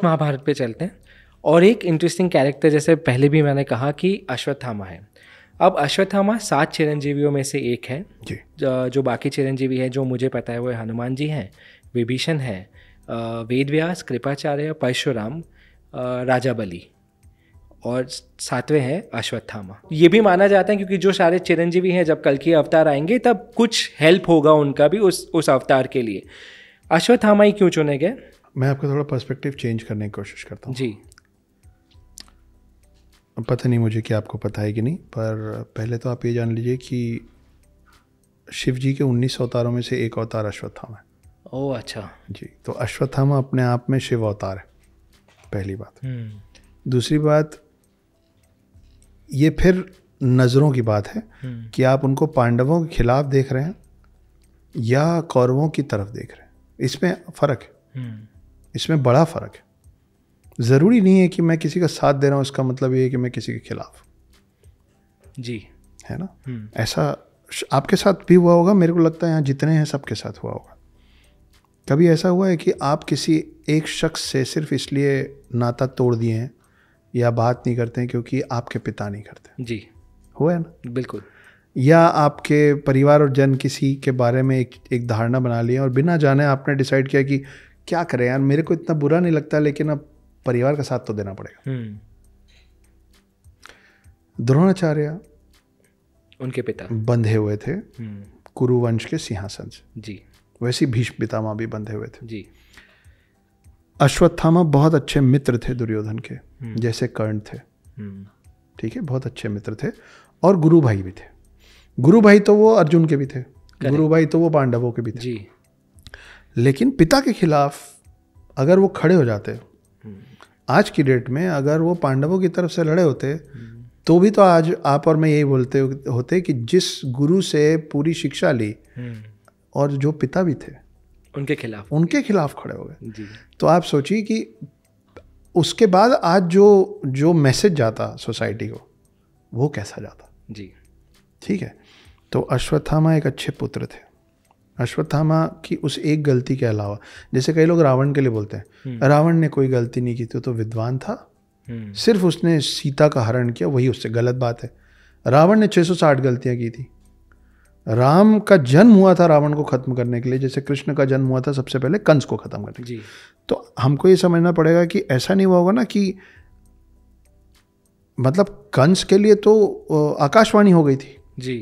महाभारत पे चलते हैं। और एक इंटरेस्टिंग कैरेक्टर, जैसे पहले भी मैंने कहा कि अश्वत्थामा है। अब अश्वत्थामा 7 चिरंजीवियों में से एक है जी। जो बाकी चिरंजीवी हैं जो मुझे पता है वो हनुमान जी हैं, विभीषण हैं, वेदव्यास, कृपाचार्य, परशुराम, राजा बलि, और 7वें हैं अश्वत्थामा। ये भी माना जाता है क्योंकि जो सारे चिरंजीवी हैं जब कल की अवतार आएंगे तब कुछ हेल्प होगा उनका भी उस अवतार के लिए। अश्वत्थामा ही क्यों चुने गए? मैं आपका थोड़ा पर्सपेक्टिव चेंज करने की कोशिश करता हूँ। जी। पता नहीं मुझे कि आपको पता है कि नहीं, पर पहले तो आप ये जान लीजिए कि शिव जी के 19 अवतारों में से एक अवतार अश्वत्थामा है। ओह अच्छा। जी, तो अश्वत्थामा अपने आप में शिव अवतार है, पहली बात। दूसरी बात, ये फिर नज़रों की बात है कि आप उनको पांडवों के खिलाफ देख रहे हैं या कौरवों की तरफ देख रहे हैं, इसमें फ़र्क है। इसमें बड़ा फ़र्क है। ज़रूरी नहीं है कि मैं किसी का साथ दे रहा हूँ इसका मतलब ये है कि मैं किसी के खिलाफ। जी, है ना? ऐसा आपके साथ भी हुआ होगा, मेरे को लगता है यहाँ जितने हैं सबके साथ हुआ होगा। कभी ऐसा हुआ है कि आप किसी एक शख्स से सिर्फ इसलिए नाता तोड़ दिए हैं या बात नहीं करते हैं क्योंकि आपके पिता नहीं करते? जी, हुआ है ना? बिल्कुल। या आपके परिवार और जन किसी के बारे में एक धारणा बना ली और बिना जाने आपने डिसाइड किया कि क्या करें यार, मेरे को इतना बुरा नहीं लगता लेकिन अब परिवार का साथ तो देना पड़ेगा। द्रोणाचार्य उनके पिता बंधे हुए थे कुरु वंश के सिंहासन से। जी। वैसे भीष्म पितामह भी बंधे हुए थे। जी। अश्वत्थामा बहुत अच्छे मित्र थे दुर्योधन के, जैसे कर्ण थे। ठीक है, बहुत अच्छे मित्र थे और गुरु भाई भी थे। गुरु भाई तो वो अर्जुन के भी थे, गुरु भाई तो वो पांडवों के भी थे। जी। लेकिन पिता के खिलाफ अगर वो खड़े हो जाते, आज की डेट में अगर वो पांडवों की तरफ से लड़े होते तो भी तो आज आप और मैं यही बोलते होते कि जिस गुरु से पूरी शिक्षा ली और जो पिता भी थे उनके खिलाफ खड़े हो गए। तो आप सोचिए कि उसके बाद आज जो मैसेज जाता सोसाइटी को वो कैसा जाता। जी। ठीक है, तो अश्वत्थामा एक अच्छे पुत्र थे। अश्वत्थामा की उस एक गलती के अलावा, जैसे कई लोग रावण के लिए बोलते हैं रावण ने कोई गलती नहीं की थी, तो विद्वान था, सिर्फ उसने सीता का हरण किया, वही उससे गलत बात है। रावण ने 660 गलतियां की थी। राम का जन्म हुआ था रावण को खत्म करने के लिए, जैसे कृष्ण का जन्म हुआ था सबसे पहले कंस को खत्म करने के लिए। तो हमको ये समझना पड़ेगा कि ऐसा नहीं हुआ होगा ना कि मतलब कंस के लिए तो आकाशवाणी हो गई थी जी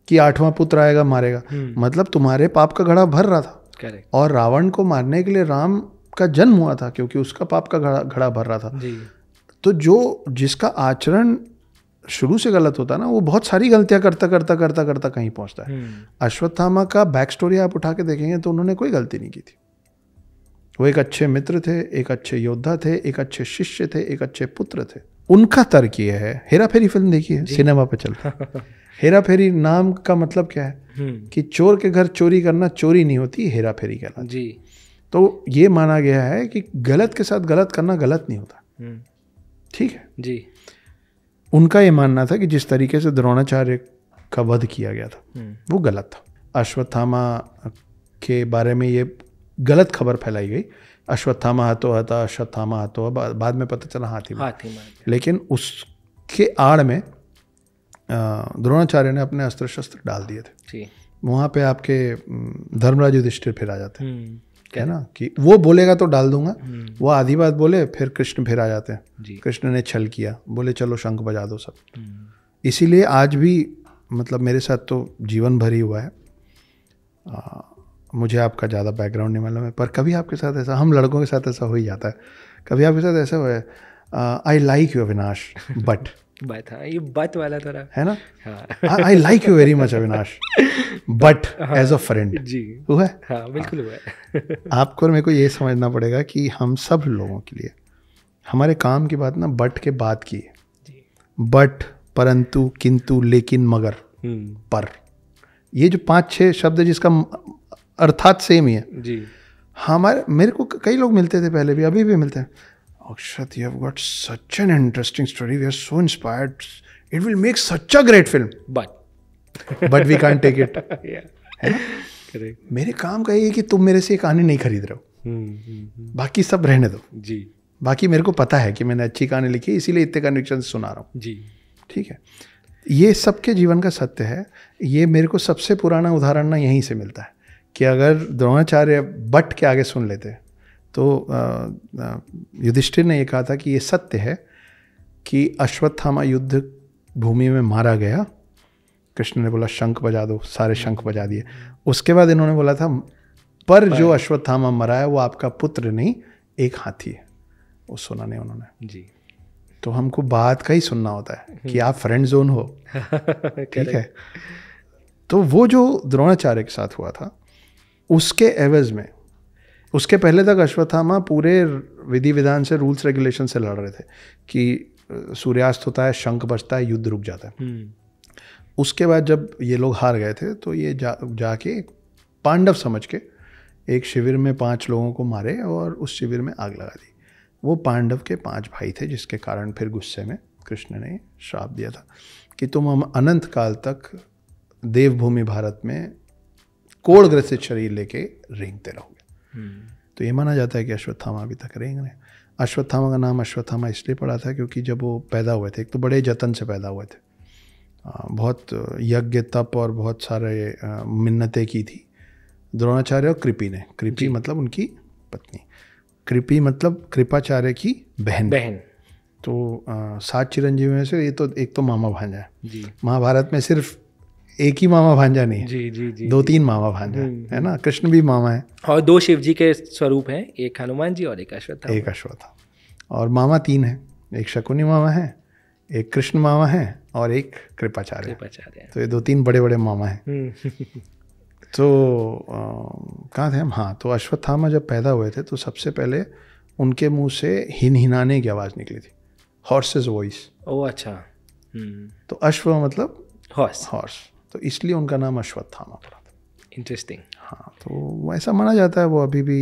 कि 8वां पुत्र आएगा मारेगा, मतलब तुम्हारे पाप का घड़ा भर रहा था। करेक्ट। और रावण को मारने के लिए राम का जन्म हुआ था क्योंकि उसका पाप का घड़ा भर रहा था। जी। तो जिसका आचरण शुरू से गलत होता है ना, वो बहुत सारी गलतियां करता कहीं पहुंचता है। अश्वत्थामा का बैक स्टोरी आप उठा के देखेंगे तो उन्होंने कोई गलती नहीं की थी। वो एक अच्छे मित्र थे, एक अच्छे योद्धा थे, एक अच्छे शिष्य थे, एक अच्छे पुत्र थे। उनका तर्क ये है, हेरा फेरी फिल्म देखी है, सिनेमा पे चलती। हेरा फेरी नाम का मतलब क्या है कि चोर के घर चोरी करना चोरी नहीं होती, हेरा फेरी कहलाती। जी। तो ये माना गया है कि गलत के साथ गलत करना गलत नहीं होता। ठीक है जी। उनका ये मानना था कि जिस तरीके से द्रोणाचार्य का वध किया गया था वो गलत था। अश्वत्थामा के बारे में ये गलत खबर फैलाई गई, अश्वत्थामा हतो हता, अश्वत्थामा हतो, बाद में पता चला हाथी मार। लेकिन उसके आड़ में द्रोणाचार्य ने अपने अस्त्र शस्त्र डाल दिए थे। वहाँ पे आपके धर्मराज युधिष्ठिर फिर आ जाते हैं, है ना, कि वो बोलेगा तो डाल दूंगा, वो आधी बात बोले फिर कृष्ण फिर आ जाते हैं। कृष्ण ने छल किया, बोले चलो शंख बजा दो सब। इसीलिए आज भी मतलब मेरे साथ तो जीवन भर ही हुआ है। मुझे आपका ज़्यादा बैकग्राउंड नहीं मालूम है, पर कभी आपके साथ ऐसा, हम लड़कों के साथ ऐसा हो ही जाता है, कभी आपके साथ ऐसा हुआ है I like you Avinash but बात, हाँ ये बात वाला थोड़ा है ना, I like you very much Avinash but as a friend. जी हुआ है? हाँ बिल्कुल हुआ है। आपको और मेरे को ये समझना पड़ेगा कि हम सब लोगों के लिए हमारे काम की बात ना बट के बाद की है। बट, परंतु, किंतु, लेकिन, मगर, पर, ये जो 5-6 शब्द जिसका अर्थात सेम ही है जी। मेरे को कई लोग मिलते थे पहले भी, अभी भी मिलते हैं, Akshat you have got such an interesting story, we are so inspired, it will make such a great film but we can't take it. मेरे काम का ये है कि तुम मेरे से ये कहानी नहीं खरीद रहे हो, बाकी सब रहने दो जी। बाकी मेरे को पता है कि मैंने अच्छी कहानी लिखी है, इसीलिए इतने कन्विक्शन से सुना रहा हूँ जी। ठीक है। ये सबके जीवन का सत्य है। ये मेरे को सबसे पुराना उदाहरण ना यहीं से मिलता है कि अगर द्रोणाचार्य बट के आगे सुन लेते तो युधिष्ठिर ने ये कहा था कि ये सत्य है कि अश्वत्थामा युद्ध भूमि में मारा गया। कृष्ण ने बोला शंख बजा दो, सारे शंख बजा दिए। उसके बाद इन्होंने बोला था पर जो अश्वत्थामा मरा है वो आपका पुत्र नहीं, एक हाथी है। वो सुना नहीं उन्होंने जी। तो हमको बात का ही सुनना होता है कि आप फ्रेंड जोन हो ठीक है। तो वो जो द्रोणाचार्य के साथ हुआ था उसके एवज में, उसके पहले तक अश्वत्थामा पूरे विधि विधान से, रूल्स रेगुलेशन से लड़ रहे थे कि सूर्यास्त होता है, शंख बजता है, युद्ध रुक जाता है। उसके बाद जब ये लोग हार गए थे तो ये जाके पांडव समझ के एक शिविर में 5 लोगों को मारे और उस शिविर में आग लगा दी। वो पांडव के 5 भाई थे, जिसके कारण फिर गुस्से में कृष्ण ने श्राप दिया था कि तुम हम अनंत काल तक देवभूमि भारत में कोढ़ग्रसित शरीर लेके रेंगते रहोगे। तो ये माना जाता है कि अश्वत्थामा अभी तक रेंग रहे। अश्वत्थामा का नाम अश्वत्थामा इसलिए पड़ा था क्योंकि जब वो पैदा हुए थे, एक तो बड़े जतन से पैदा हुए थे, बहुत यज्ञ तप और बहुत सारे मिन्नतें की थी द्रोणाचार्य और कृपि ने। कृपि मतलब उनकी पत्नी, कृपि मतलब कृपाचार्य की बहन। तो 7 चिरंजीवी में से ये तो एक तो मामा भांजा है। महाभारत में सिर्फ एक ही मामा भांजा नहीं है, जी, 2-3 मामा भांजा है ना। कृष्ण भी मामा है और 2 शिव जी के स्वरूप हैं, एक हनुमान जी और एक अश्वत्थामा। और मामा 3 है, एक शकुनी मामा है, एक कृष्ण मामा है और एक कृपाचार्य। तो ये 2-3 बड़े बड़े मामा हैं। तो कहाँ थे हम? हाँ, तो अश्वत्थामा जब पैदा हुए थे तो सबसे पहले उनके मुंह से हिनहिनाने की आवाज़ निकली थी, हॉर्सेस वॉइस। ओह अच्छा। तो अश्व मतलब हॉर्स, तो इसलिए उनका नाम अश्वत्थामा पड़ा था। इंटरेस्टिंग। हाँ, तो ऐसा माना जाता है वो अभी भी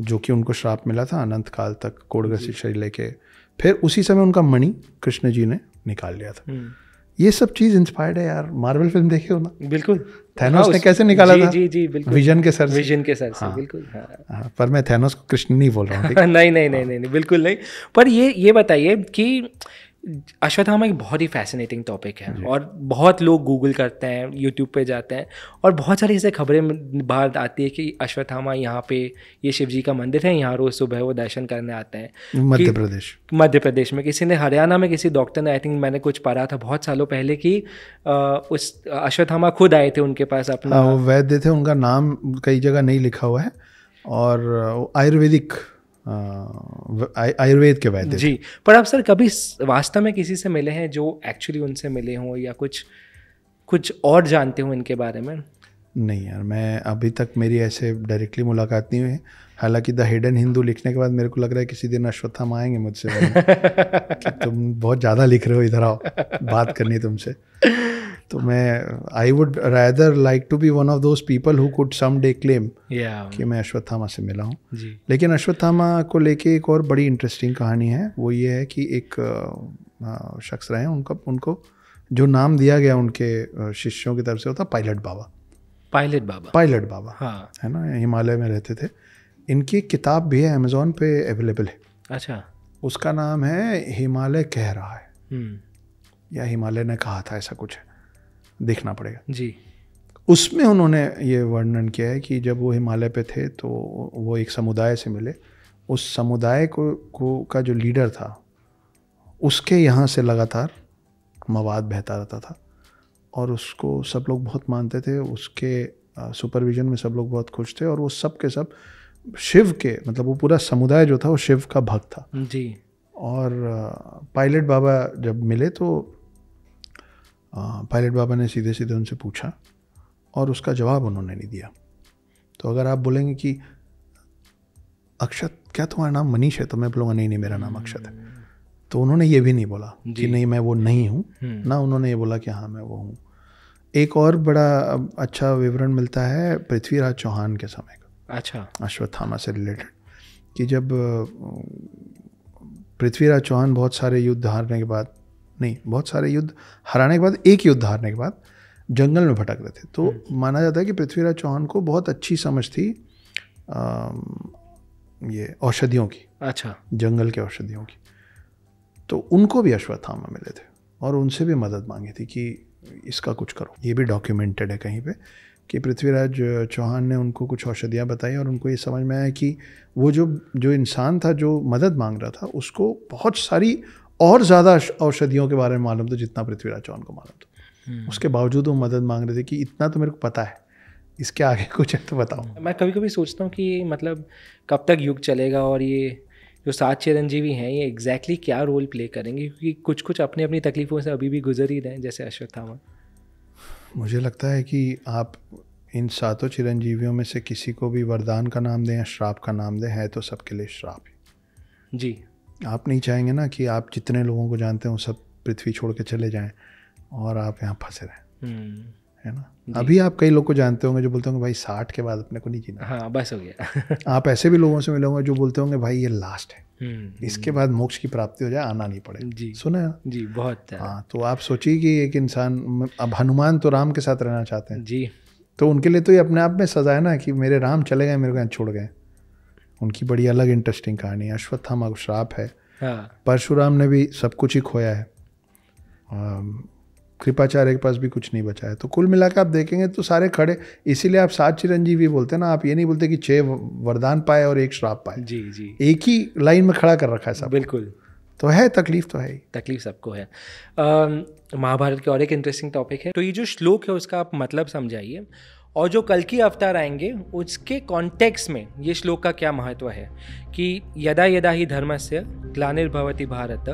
जो कि उनको श्राप मिला था अनंत काल तक कोढ़ग्रसित शरीर लेके, फिर उसी समय उनका मणि कृष्ण जी ने निकाल लिया था। ये सब चीज़ इंस्पायर्ड है यार। मार्वल फिल्म देखे हो ना? बिल्कुल। थैनोस ने कैसे निकाला था? जी बिल्कुल। विजन के सर से बिल्कुल। हाँ, पर मैं थैनोस को कृष्ण नहीं बोल रहा हूँ। नहीं, बिल्कुल नहीं। पर ये बताइए कि अश्वत्थामा एक बहुत ही फैसिनेटिंग टॉपिक है और बहुत लोग गूगल करते हैं, यूट्यूब पे जाते हैं और बहुत सारी ऐसे खबरें बाहर आती है कि अश्वत्थामा यहाँ पे ये शिव जी का मंदिर है, यहाँ रोज़ सुबह वो दर्शन करने आते हैं। मध्य प्रदेश में किसी ने, हरियाणा में किसी डॉक्टर ने, आई थिंक मैंने कुछ पढ़ा था बहुत सालों पहले कि उस अश्वत्थामा खुद आए थे उनके पास अपना, वो वैद्य थे, उनका नाम कई जगह नहीं लिखा हुआ है और आयुर्वेदिक आयुर्वेद के वैद्य जी। पर आप सर कभी वास्तव में किसी से मिले हैं जो एक्चुअली उनसे मिले हों या कुछ और जानते हो इनके बारे में? नहीं यार, मैं अभी तक मेरी ऐसे डायरेक्टली मुलाकात नहीं हुई। हालांकि द हिडन हिंदू लिखने के बाद मेरे को लग रहा है किसी दिन अश्वत्थामा आएंगे मुझसे कि तुम बहुत ज़्यादा लिख रहे हो, इधर आओ, बात करनी तुमसे। तो मैं I would rather like to be one of those people who could someday claim कि मैं अश्वत्थामा से मिला हूँ। लेकिन अश्वत्थामा को लेके एक और बड़ी इंटरेस्टिंग कहानी है। वो ये है कि एक शख्स रहे, उनको जो नाम दिया गया उनके शिष्यों की तरफ से होता पायलट बाबा हाँ, है ना, हिमालय में रहते थे। इनकी किताब भी है, अमेज़ॉन पे अवेलेबल है। अच्छा। उसका नाम है हिमालय कह रहा है या हिमालय ने कहा था, ऐसा कुछ है, देखना पड़ेगा जी। उसमें उन्होंने ये वर्णन किया है कि जब वो हिमालय पे थे तो वो एक समुदाय से मिले। उस समुदाय का जो लीडर था उसके यहाँ से लगातार मवाद बहता रहता था और उसको सब लोग बहुत मानते थे। उसके सुपरविजन में सब लोग बहुत खुश थे और वो सब के सब शिव के, मतलब वो पूरा समुदाय जो था वो शिव का भक्त था जी। और पायलट बाबा जब मिले तो पायलट बाबा ने सीधे सीधे उनसे पूछा और उसका जवाब उन्होंने नहीं दिया। तो अगर आप बोलेंगे कि अक्षत, क्या तुम्हारा नाम मनीष है? तो मैं बोलूँगा नहीं, मेरा नाम अक्षत है। तो उन्होंने ये भी नहीं बोला कि नहीं मैं वो नहीं हूँ, ना उन्होंने ये बोला कि हाँ मैं वो हूँ। एक और बड़ा अच्छा विवरण मिलता है पृथ्वीराज चौहान के समय का, अच्छा, अश्वत्थामा से रिलेटेड, कि जब पृथ्वीराज चौहान बहुत सारे युद्ध हारने के बाद, नहीं बहुत सारे युद्ध हराने के बाद, एक युद्ध हारने के बाद जंगल में भटक रहे थे। तो माना जाता है कि पृथ्वीराज चौहान को बहुत अच्छी समझ थी ये औषधियों की, अच्छा, जंगल के औषधियों की, तो उनको भी अश्वत्थामा मिले थे और उनसे भी मदद मांगी थी कि इसका कुछ करो। ये भी डॉक्यूमेंटेड है कहीं पे कि पृथ्वीराज चौहान ने उनको कुछ औषधियाँ बताई और उनको ये समझ में आया कि वो जो इंसान था जो मदद मांग रहा था उसको बहुत सारी और ज़्यादा औषधियों के बारे में मालूम था जितना पृथ्वीराज चौहान को मालूम था। उसके बावजूद वो मदद मांग रहे थे कि इतना तो मेरे को पता है, इसके आगे कुछ है तो बताओ। मैं कभी कभी सोचता हूँ कि मतलब कब तक युग चलेगा और ये जो 7 चिरंजीवी हैं ये एग्जैक्टली क्या रोल प्ले करेंगे, क्योंकि कुछ कुछ अपनी अपनी तकलीफ़ों से अभी भी गुजर ही रहे हैं, जैसे अश्वत्थामा। मुझे लगता है कि आप इन 7 चिरंजीवियों में से किसी को भी वरदान का नाम दें या श्राप का नाम दें, है तो सबके लिए श्राप ही। जी, आप नहीं चाहेंगे ना कि आप जितने लोगों को जानते हैं वो सब पृथ्वी छोड़ के चले जाएं और आप यहाँ फंसे रहें, है ना। अभी आप कई लोग को जानते होंगे जो बोलते होंगे भाई 60 के बाद अपने को नहीं जीना। हाँ, बस हो गया। आप ऐसे भी लोगों से मिले होंगे जो बोलते होंगे भाई ये लास्ट है, इसके बाद मोक्ष की प्राप्ति हो जाए, आना नहीं पड़े। जी, सुना है ना? जी, बहुत। हाँ, तो आप सोचिए कि एक इंसान, अब हनुमान तो राम के साथ रहना चाहते हैं जी, तो उनके लिए तो ये अपने आप में सजा है ना कि मेरे राम चले गए, मेरे को यहाँ छोड़ गए। उनकी बड़ी अलग इंटरेस्टिंग कहानी है। अश्वत्थामा को श्राप है। हाँ, परशुराम ने भी सब कुछ ही खोया है, कृपाचार्य के पास भी कुछ नहीं बचा है। तो कुल मिलाकर आप देखेंगे तो सारे खड़े, इसीलिए आप 7 चिरंजीवी बोलते हैं ना, आप ये नहीं बोलते कि 6 वरदान पाए और 1 श्राप पाए। जी, जी, एक ही लाइन में खड़ा कर रखा है सब। बिल्कुल। तो है, तकलीफ तो है ही। तकलीफ सबको है। महाभारत के और एक इंटरेस्टिंग टॉपिक है, तो ये जो श्लोक है उसका आप मतलब समझाइए, और जो कल की अवतार आएंगे उसके कॉन्टेक्स्ट में ये श्लोक का क्या महत्व है कि यदा यदा ही धर्मस्य ग्लानिर्भवति भारत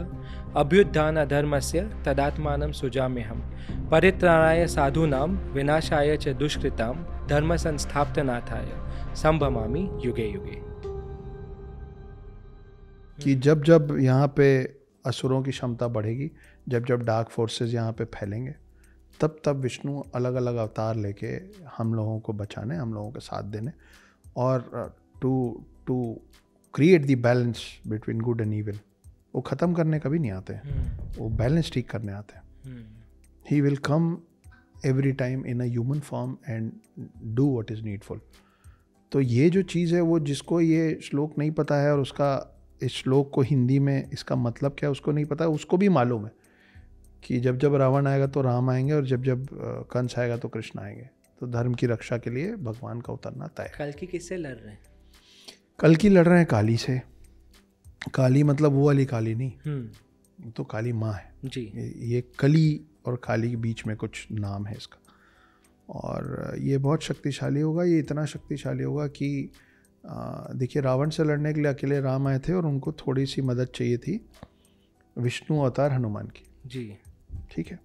अभ्युत्थान अधर्मस्य तदात्मानं सुजाम्यहम् परित्राणाय साधूनां विनाशाय च दुष्कृतां धर्म संस्थापनार्थाय संभवामि युगे युगे। कि जब जब यहाँ पे असुरों की क्षमता बढ़ेगी, जब जब डार्क फोर्सेस यहाँ पे फैलेंगे, तब तब विष्णु अलग अलग अवतार लेके हम लोगों को बचाने, हम लोगों के साथ देने और to create the balance between good and evil. वो ख़त्म करने कभी नहीं आते हैं, वो बैलेंस ठीक करने आते हैं। He will come every time in a human form and do what is needful. तो ये जो चीज़ है, वो जिसको ये श्लोक नहीं पता है और उसका इस श्लोक को हिंदी में इसका मतलब क्या है उसको नहीं पता, उसको भी मालूम है कि जब जब रावण आएगा तो राम आएंगे और जब जब कंस आएगा तो कृष्ण आएंगे। तो धर्म की रक्षा के लिए भगवान का उतरना तय है। कल की किससे लड़ रहे हैं? कल की लड़ रहे हैं काली से। काली मतलब वो वाली काली नहीं, तो काली माँ है जी। ये कली और काली के बीच में कुछ नाम है इसका। और ये बहुत शक्तिशाली होगा। ये इतना शक्तिशाली होगा कि देखिए, रावण से लड़ने के लिए अकेले राम आए थे और उनको थोड़ी सी मदद चाहिए थी विष्णु अवतार हनुमान की जी, ठीक है,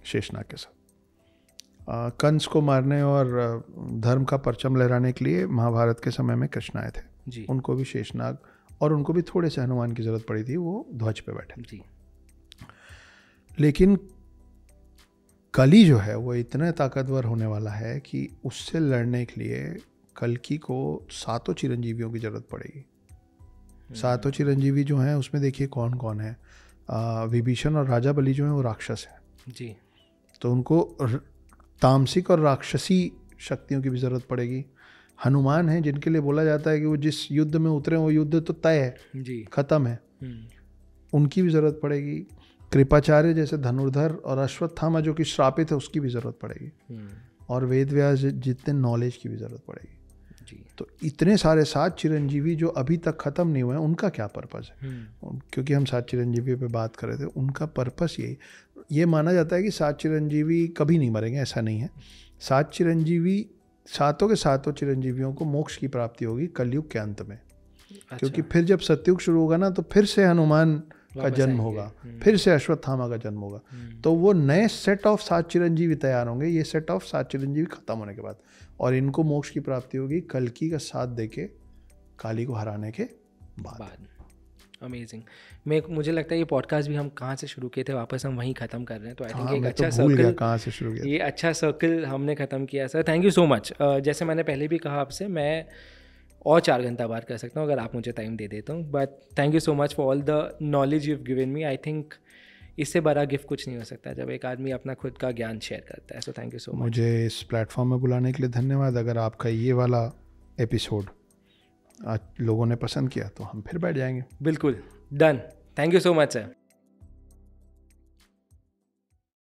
शेषनाग के साथ। कंस को मारने और धर्म का परचम लहराने के लिए महाभारत के समय में कृष्ण आए थे जी। उनको भी शेषनाग और उनको भी थोड़े से हनुमान की जरूरत पड़ी थी, वो ध्वज पे बैठे जी। लेकिन कली जो है वो इतने ताकतवर होने वाला है कि उससे लड़ने के लिए कल्कि को 7 चिरंजीवियों की जरूरत पड़ेगी। 7 चिरंजीवी जो हैं उसमें देखिए कौन कौन है। विभीषण और राजा बलि जो हैं वो राक्षस हैं जी। तो उनको तामसिक और राक्षसी शक्तियों की भी ज़रूरत पड़ेगी। हनुमान है जिनके लिए बोला जाता है कि वो जिस युद्ध में उतरे वो युद्ध तो तय है जी, ख़त्म है, उनकी भी ज़रूरत पड़ेगी। कृपाचार्य जैसे धनुर्धर और अश्वत्थामा जो कि श्रापित है उसकी भी ज़रूरत पड़ेगी और वेद व्यास जितने नॉलेज की भी ज़रूरत पड़ेगी जी। तो इतने सारे 7 चिरंजीवी जो अभी तक ख़त्म नहीं हुए हैं उनका क्या पर्पस है? क्योंकि हम 7 चिरंजीवी पे बात कर रहे थे, उनका पर्पस यही, ये माना जाता है कि 7 चिरंजीवी कभी नहीं मरेंगे, ऐसा नहीं है। 7 चिरंजीवी, 7 के 7 चिरंजीवियों को मोक्ष की प्राप्ति होगी कलयुग के अंत में। अच्छा। क्योंकि फिर जब सतयुग शुरू होगा ना तो फिर से हनुमान का जन्म होगा, फिर से अश्वत्थामा का जन्म होगा, तो वो नए सेट ऑफ 7 चिरंजीवी तैयार होंगे। ये सेट ऑफ 7 चिरंजीवी खत्म होने के बाद और इनको मोक्ष की प्राप्ति होगी कल्कि का साथ देके काली को हराने के बाद। अमेजिंग। मुझे लगता है ये पॉडकास्ट भी हम कहाँ से शुरू किए थे वापस हम वहीं ख़त्म कर रहे हैं, तो आई थिंक एक अच्छा सर्कल, कहाँ से शुरू किया, ये अच्छा सर्कल हमने ख़त्म किया sir. Thank you so much. जैसे मैंने पहले भी कहा आपसे, मैं और 4 घंटा बात कर सकता हूँ अगर आप मुझे टाइम दे देते हो, but thank you so much for all the knowledge you have given me. I think इससे बड़ा गिफ्ट कुछ नहीं हो सकता जब एक आदमी अपना खुद का ज्ञान शेयर करता है। So thank you so much. मुझे इस प्लेटफॉर्म में बुलाने के लिए धन्यवाद। अगर आपका ये वाला एपिसोड आज लोगों ने पसंद किया तो हम फिर बैठ जाएंगे। बिल्कुल, done. Thank you so much sir.